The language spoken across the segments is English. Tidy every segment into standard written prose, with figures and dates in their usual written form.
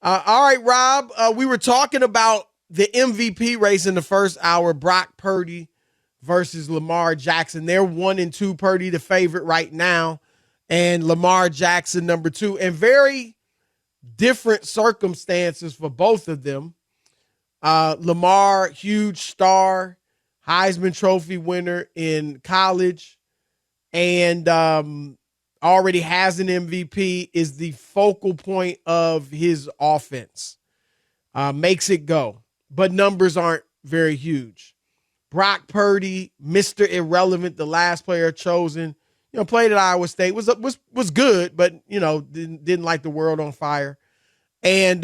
All right, Rob. We were talking about the MVP race in the first hour. Brock Purdy versus Lamar Jackson. They're 1 and 2. Purdy the favorite right now, and Lamar Jackson number 2. And very different circumstances for both of them. Lamar, huge star, Heisman Trophy winner in college, and already has an MVP, is the focal point of his offense. Makes it go, but numbers aren't very huge. Brock Purdy, Mr. Irrelevant, the last player chosen, played at Iowa State, was good, but didn't light the world on fire, and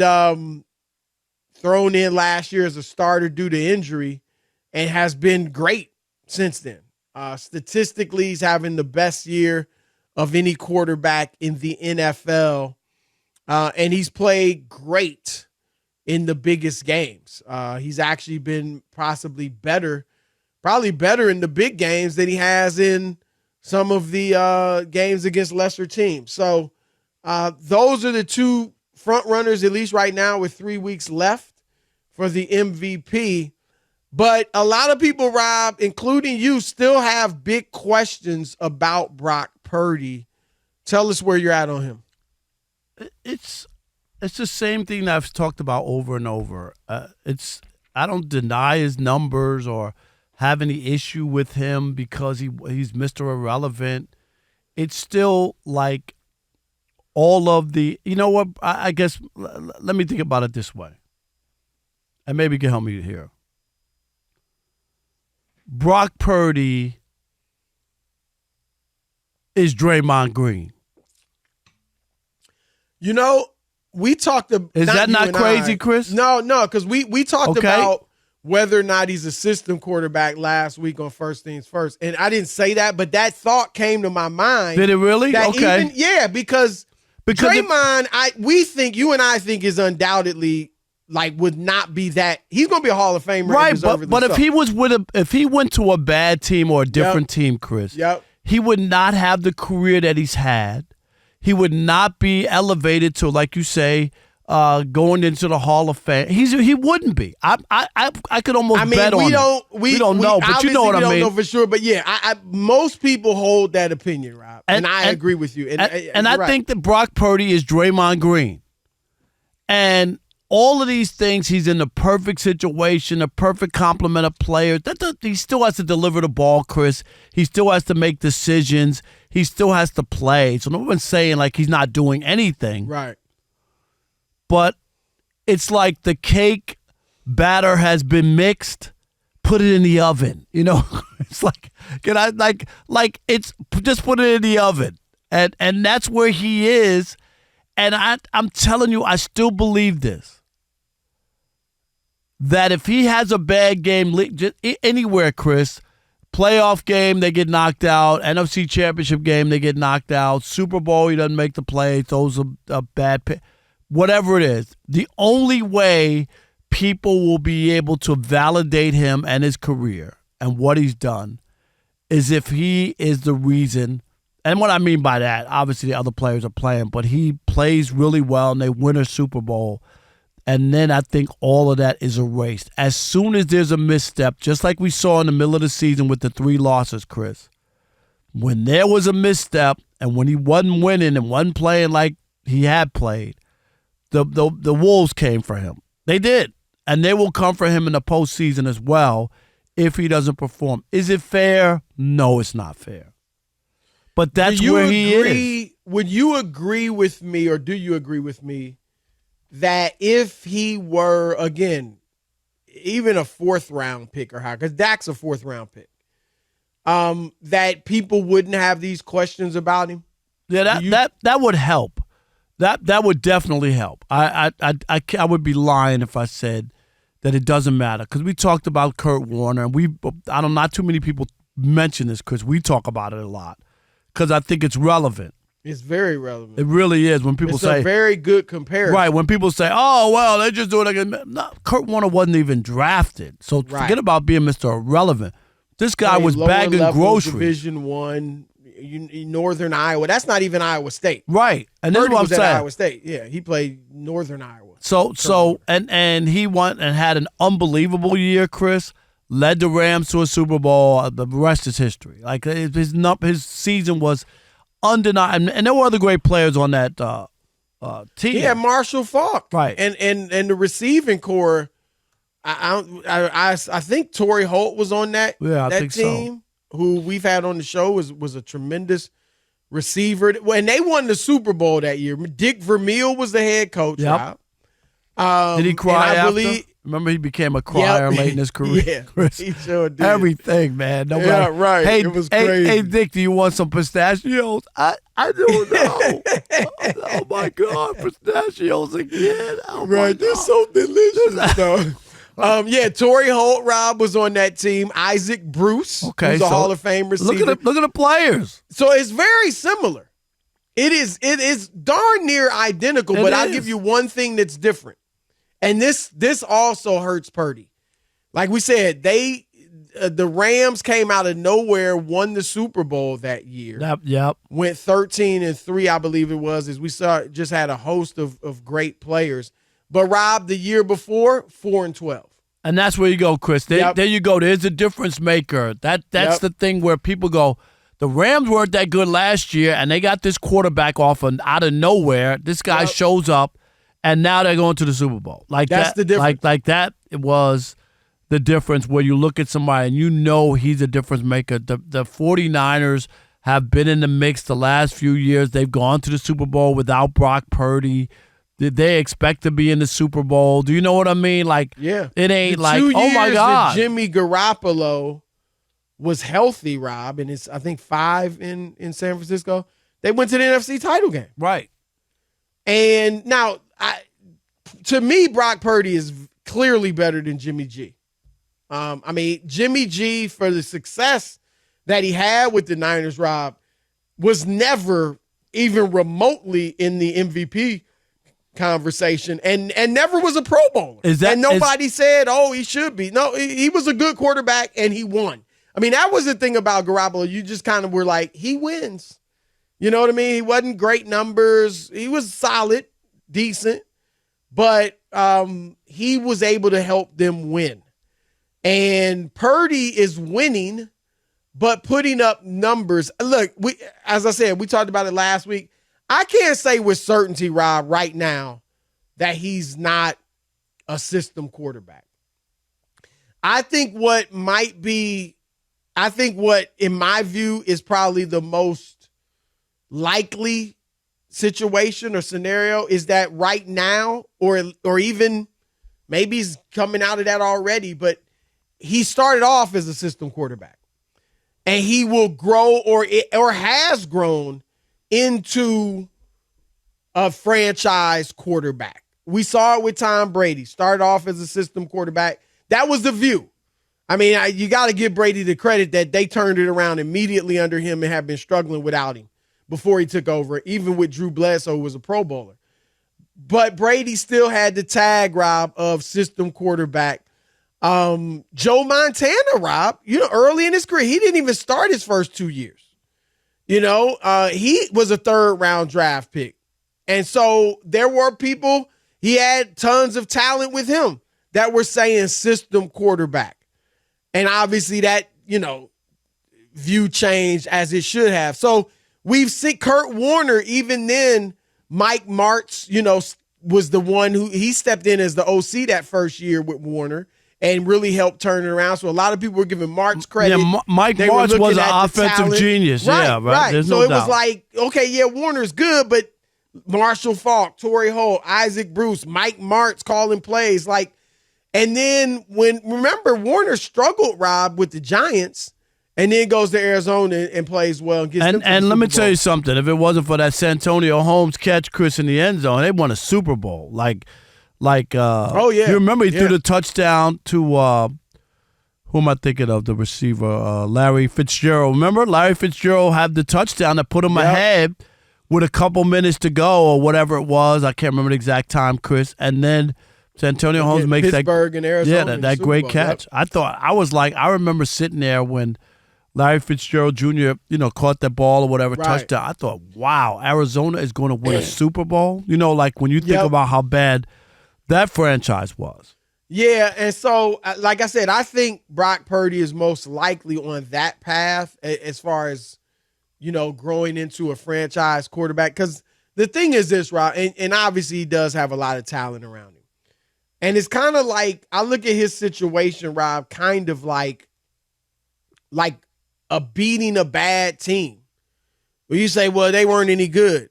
thrown in last year as a starter due to injury, and has been great since then. Statistically, he's having the best year of any quarterback in the NFL, and he's played great in the biggest games. He's actually been probably better in the big games than he has in some of the games against lesser teams. So those are the two front runners, at least right now, with 3 weeks left for the MVP. But a lot of people, Rob, including you, still have big questions about Brock Purdy. Tell us where you're at on him. It's the same thing that I've talked about over and over. I don't deny his numbers or have any issue with him because he's Mr. Irrelevant. It's still like all of the, I guess, let me think about it this way. And maybe you can help me here. Brock Purdy is Draymond Green. We talked about... Is that not crazy, Chris? No, because we talked about whether or not he's a system quarterback last week on First Things First. And I didn't say that, but that thought came to my mind. Did it really? Okay. Because Draymond, you and I think is undoubtedly... would not be that. He's going to be a Hall of Famer. Right, but if he went to a bad team or a different team, Chris, he would not have the career that he's had. He would not be elevated to, like you say, going into the Hall of Fame. He wouldn't be. I could almost bet on it. We don't know, but you know what I mean. We don't know for sure, but yeah, most people hold that opinion, Rob, and I agree with you. And I think that Brock Purdy is Draymond Green, and all of these things, he's in the perfect situation, a perfect complement of players. He still has to deliver the ball, Chris. He still has to make decisions. He still has to play. So no one's saying he's not doing anything. Right. But it's like the cake batter has been mixed. Put it in the oven. It's it's just put it in the oven. And that's where he is. And I'm telling you, I still believe this. That if he has a bad game anywhere, Chris, playoff game, they get knocked out. NFC Championship game, they get knocked out. Super Bowl, he doesn't make the play. Throws a bad pick. Whatever it is, the only way people will be able to validate him and his career and what he's done is if he is the reason. And what I mean by that, obviously the other players are playing, but he plays really well and they win a Super Bowl. And then I think all of that is erased. As soon as there's a misstep, just like we saw in the middle of the season with the 3 losses, Chris, when there was a misstep and when he wasn't winning and wasn't playing like he had played, the Wolves came for him. They did. And they will come for him in the postseason as well if he doesn't perform. Is it fair? No, it's not fair. But that's where he is. Would you agree with me, or do you agree with me, that if he were, again, even a 4th-round pick or higher, because Dak's a 4th-round pick, that people wouldn't have these questions about him? Yeah, that would help. That would definitely help. I would be lying if I said that it doesn't matter, because we talked about Kurt Warner, and not too many people mention this because we talk about it a lot, because I think it's relevant. It's very relevant. It really is. When people say, it's a very good comparison. Right. When people say, oh, well, they're just doing it. No, Kurt Warner wasn't even drafted. So forget about being Mr. Irrelevant. This guy was bagging groceries. Division I, Northern Iowa. That's not even Iowa State. Right. And this is what I'm saying. At Iowa State. Yeah, he played Northern Iowa. And he went and had an unbelievable year, Chris. Led the Rams to a Super Bowl. The rest is history. Like his season was undeniable, and there were other great players on that team. He had Marshall Faulk, right, and the receiving core. I think Torrey Holt was on that team. So. Who we've had on the show was a tremendous receiver. When they won the Super Bowl that year, Dick Vermeil was the head coach. Yep. Did he cry after? Remember, he became a crier late in his career. Yeah, Chris. he sure did. Everything, man. Right. Hey, it was crazy. Hey, Dick, do you want some pistachios? I don't know. Oh, my God, pistachios again. Oh, right, they're so delicious, though. Torrey Holt, Rob, was on that team. Isaac Bruce, who's a Hall of Fame receiver. Look at the players. So it's very similar. It is darn near identical, but I'll give you one thing that's different. And this also hurts Purdy. Like we said, the Rams came out of nowhere, won the Super Bowl that year. Yep. Went 13-3, I believe it was, as we just had a host of great players. But Rob, the year before, 4-12. And that's where you go, Chris. There you go. There's a difference maker. That's the thing where people go, the Rams weren't that good last year, and they got this quarterback out of nowhere. This guy shows up, and now they're going to the Super Bowl. That's the difference. Like that, it was the difference where you look at somebody and you know he's a difference maker. The 49ers have been in the mix the last few years. They've gone to the Super Bowl without Brock Purdy. Did they expect to be in the Super Bowl? Do you know what I mean? It ain't like, oh, my God. Jimmy Garoppolo was healthy, Rob, and it's, I think, 5 in San Francisco. They went to the NFC title game. Right. And now, to me, Brock Purdy is clearly better than Jimmy G. Jimmy G, for the success that he had with the Niners, Rob, was never even remotely in the MVP conversation and never was a Pro Bowler. And nobody said, oh, he should be. No, he was a good quarterback and he won. That was the thing about Garoppolo. You just kind of were like, he wins. You know what I mean? He wasn't great numbers. He was solid, decent, but he was able to help them win. And Purdy is winning, but putting up numbers. Look, as I said, we talked about it last week. I can't say with certainty, Rob, right now that he's not a system quarterback. I think what, in my view, is probably the most likely situation or scenario is that right now, or even maybe he's coming out of that already, but he started off as a system quarterback. And he will grow or has grown into a franchise quarterback. We saw it with Tom Brady. Started off as a system quarterback. That was the view. You got to give Brady the credit that they turned it around immediately under him and have been struggling without him before he took over, even with Drew Bledsoe, who was a Pro Bowler. But Brady still had the tag, Rob, of system quarterback. Joe Montana, Rob, early in his career, he didn't even start his first 2 years. He was a 3rd-round draft pick. And so there were people, he had tons of talent with him that were saying system quarterback. And obviously that, view changed as it should have. So we've seen Kurt Warner, even then, Mike Martz, was the one who he stepped in as the OC that first year with Warner and really helped turn it around. So a lot of people were giving Martz credit. Yeah, Mike Martz was an offensive genius. Right. There's so no it doubt. was like, okay, Warner's good, but Marshall Faulk, Torrey Holt, Isaac Bruce, Mike Martz calling plays. And then remember, Warner struggled, Rob, with the Giants, and then goes to Arizona and plays well and gets them to the And let Super me Bowl. tell you something. If it wasn't for that Santonio Holmes catch, Chris, in the end zone, they won a Super Bowl. Oh yeah. You remember he threw the touchdown to who am I thinking of? The receiver, Larry Fitzgerald. Remember, Larry Fitzgerald had the touchdown that put him ahead with a couple minutes to go or whatever it was. I can't remember the exact time, Chris. And then Santonio Holmes makes Pittsburgh and Arizona. that great catch. Yep. I remember sitting there when Larry Fitzgerald Jr., caught that ball or whatever touchdown. I thought, wow, Arizona is going to win a Super Bowl. When you think about how bad That franchise was. Yeah, and so, like I said, I think Brock Purdy is most likely on that path as far as, growing into a franchise quarterback. Because the thing is this, Rob, and obviously he does have a lot of talent around him. And it's kind of like, I look at his situation, Rob, kind of like a beating a bad team. Where you say, well, they weren't any good.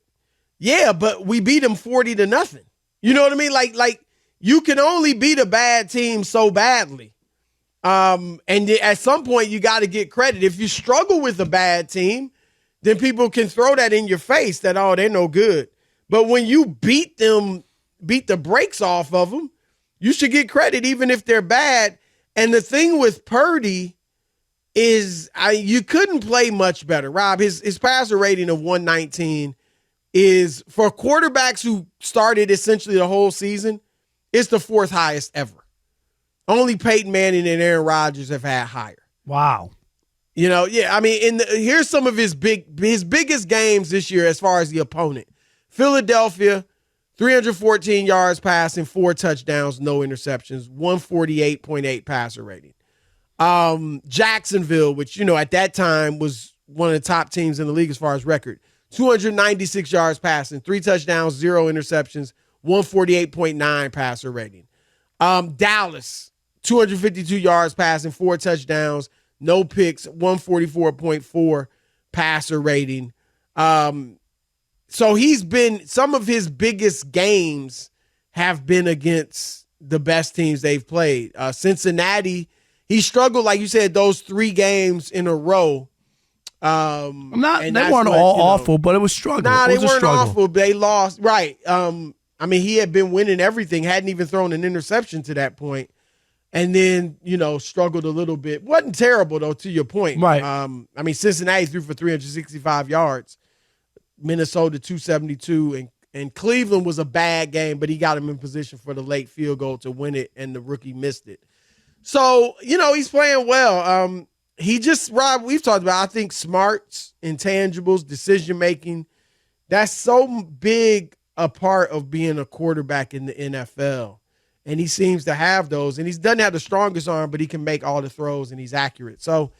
Yeah, but we beat them 40-0. You know what I mean? Like you can only beat a bad team so badly. And at some point you got to get credit. If you struggle with a bad team, then people can throw that in your face that, oh, they're no good. But when you beat the brakes off of them, you should get credit even if they're bad. And the thing with Purdy is you couldn't play much better. Rob, his passer rating of 119 is, for quarterbacks who started essentially the whole season, it's the fourth highest ever. Only Peyton Manning and Aaron Rodgers have had higher. Wow. Yeah, I mean, here's some of his biggest games this year as far as the opponent. Philadelphia, 314 yards passing, 4 touchdowns, no interceptions, 148.8 passer rating. Jacksonville, which, at that time was one of the top teams in the league as far as record, 296 yards passing, 3 touchdowns, 0 interceptions, 148.9 passer rating. Dallas, 252 yards passing, 4 touchdowns, no picks, 144.4 passer rating. So some of his biggest games have been against the best teams they've played. Cincinnati, he struggled, like you said, those 3 games in a row. They weren't all awful, but it was struggle. Nah, they weren't awful. They lost. Right. I mean, he had been winning everything, hadn't even thrown an interception to that point. And then, struggled a little bit. Wasn't terrible, though, to your point. Right. I mean, Cincinnati threw for 365 yards. Minnesota 272. And Cleveland was a bad game, but he got him in position for the late field goal to win it, and the rookie missed it. So, he's playing well. He just, Rob, we've talked about, I think, smarts, intangibles, decision-making. That's so big a part of being a quarterback in the NFL. And he seems to have those. And he doesn't have the strongest arm, but he can make all the throws, and he's accurate. So